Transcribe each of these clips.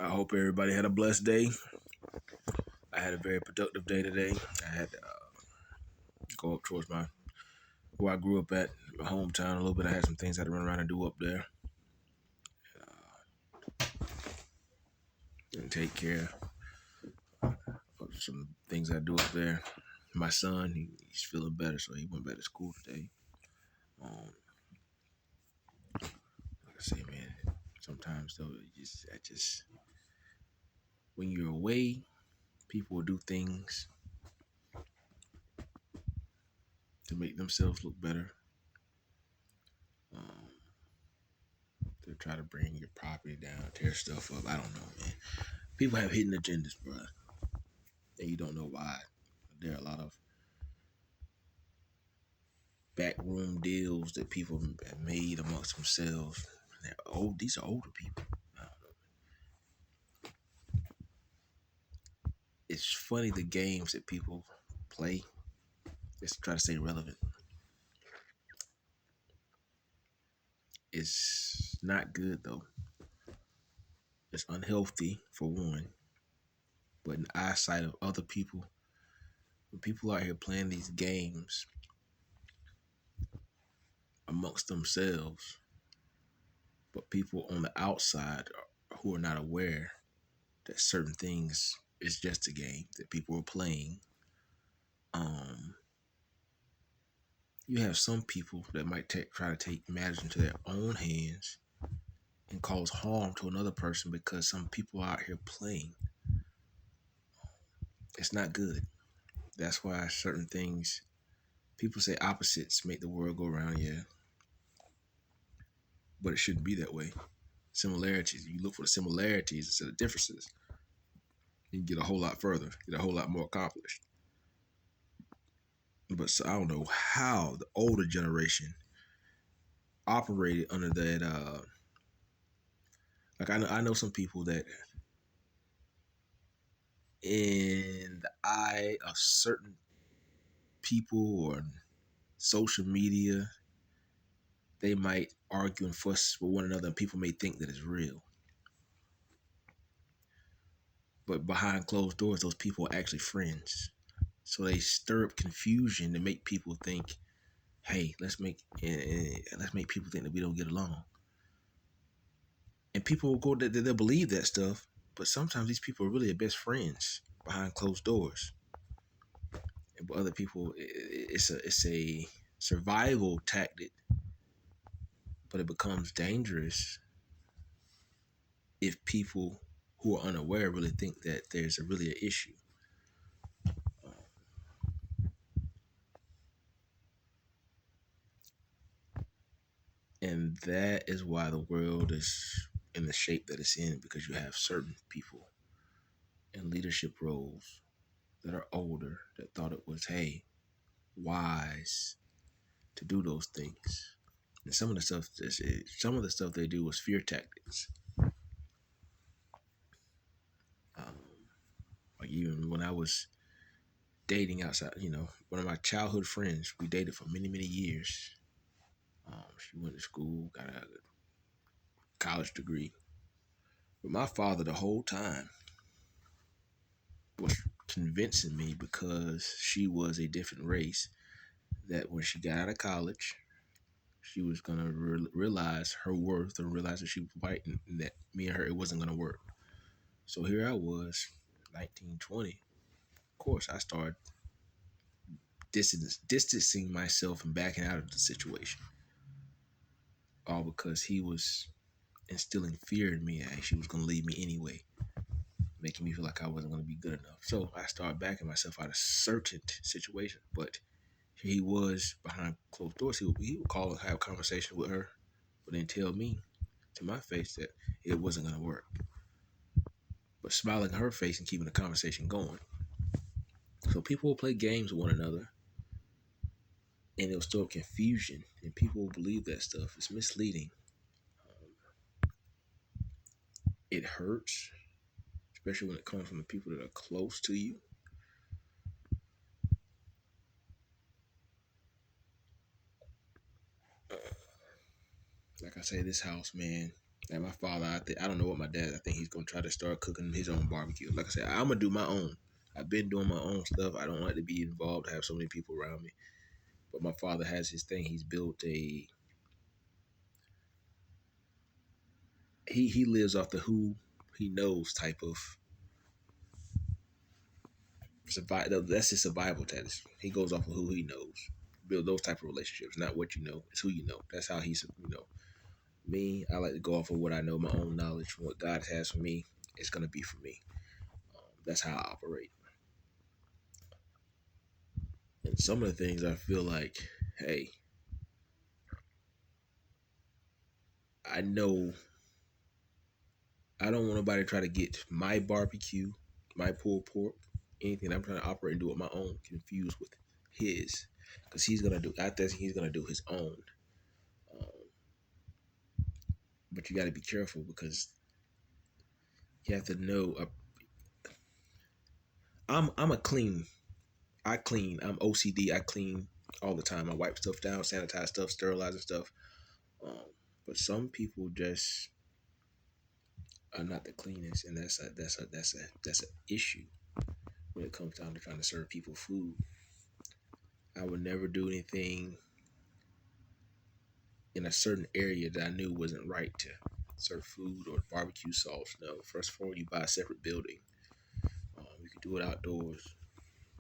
I hope everybody had a blessed day. I had a very productive day today. I had to go up towards where I grew up at, my hometown a little bit. I had some things I had to run around and do up there and take care of some things I do up there. My son, he's feeling better, so he went back to school today. Like I say, man, sometimes though, when you're away, people will do things to make themselves look better. They'll try to bring your property down, tear stuff up. I don't know, man. People have hidden agendas, bro, and you don't know why. There are a lot of backroom deals that people have made amongst themselves. These are older people. It's funny the games that people play just to try to stay relevant. It's not good though. It's unhealthy for one, but in the eyesight of other people, when people out here playing these games amongst themselves, but people on the outside who are not aware that certain things is just a game that people are playing. You have some people that might try to take matters into their own hands and cause harm to another person because some people are out here playing. It's not good. That's why certain things, people say opposites make the world go round, yeah, but it shouldn't be that way. Similarities, you look for the similarities instead of differences, you can get a whole lot further, get a whole lot more accomplished. But so I don't know how the older generation operated under that. Like I know some people that, in the eye of certain people or social media, they might argue and fuss with one another, and people may think that it's real. But behind closed doors, those people are actually friends. So they stir up confusion to make people think, "Hey, let's make people think that we don't get along." And people will go, they'll believe that stuff. But sometimes these people are really their best friends behind closed doors. And but other people, it's a survival tactic, but it becomes dangerous if people who are unaware really think that there's really an issue. And that is why the world is in the shape that it's in, because you have certain people in leadership roles that are older that thought it was, hey, wise to do those things. And some of the stuff they do was fear tactics. Um, like even when I was dating outside, one of my childhood friends, we dated for many, many years. She went to school, got a college degree. But my father, the whole time, was convincing me, because she was a different race, that when she got out of college, she was going to realize her worth, or realize that she was white, and that me and her, it wasn't going to work. So here I was, 1920. Of course, I started distancing myself and backing out of the situation. All because he was instilling fear in me that she was going to leave me anyway, making me feel like I wasn't going to be good enough. So I started backing myself out of certain situations. But here he was behind closed doors. He would call and have a conversation with her, but then tell me to my face that it wasn't going to work. But smiling in her face and keeping the conversation going. So people will play games with one another, and it'll stir up confusion, and people will believe that stuff. It's misleading. It hurts, especially when it comes from the people that are close to you. Like I say, this house, man, And my father, I don't know what my dad. I think he's gonna try to start cooking his own barbecue. Like I said, I'm gonna do my own. I've been doing my own stuff. I don't like to be involved. Have so many people around me. But my father has his thing. He's built a. He lives off the who he knows type of survival. That's his survival tactics. He goes off of who he knows. Build those type of relationships, not what you know. It's who you know. That's how he's. Me. I like to go off of what I know, my own knowledge, what God has for me. It's gonna be for me. That's how I operate. And some of the things I feel like, hey, I know I don't want nobody to try to get my barbecue, my pulled pork, anything I'm trying to operate and do it my own, confused with his, because he's gonna do. I think he's gonna do his own. Um, but you got to be careful because you have to know. I'm a clean. I clean. I'm OCD. I clean all the time. I wipe stuff down, sanitize stuff, sterilize stuff. Um, but some people just are not the cleanest, and that's an issue when it comes down to trying to serve people food. I would never do anything in a certain area that I knew wasn't right to serve food or barbecue sauce. No, first of all, you buy a separate building. You can do it outdoors.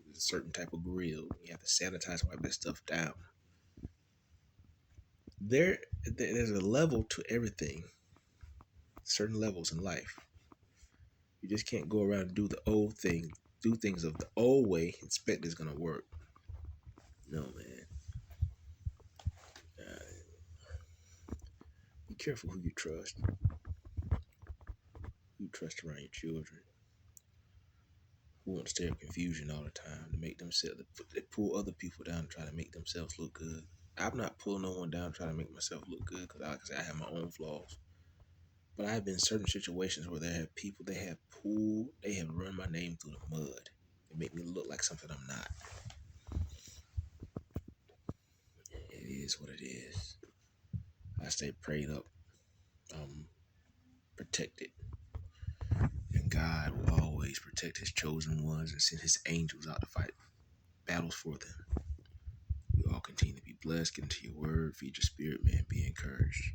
There's a certain type of grill. You have to sanitize and wipe that stuff down. There's a level to everything. Certain levels in life. You just can't go around and do the old thing, do things of the old way, and expect it's gonna work. No, man. Be careful who you trust. Who you trust around your children. Who want to stir up confusion all the time to make themselves, they pull other people down to try to make themselves look good. I'm not pulling no one down trying to make myself look good because, like I say, I have my own flaws. But I've been in certain situations where there have people they have run my name through the mud and make me look like something I'm not. It is what it is. I stay prayed up. Protected. And God will always protect his chosen ones and send his angels out to fight battles for them. You all continue to be blessed, get into your word, feed your spirit, man. Be encouraged.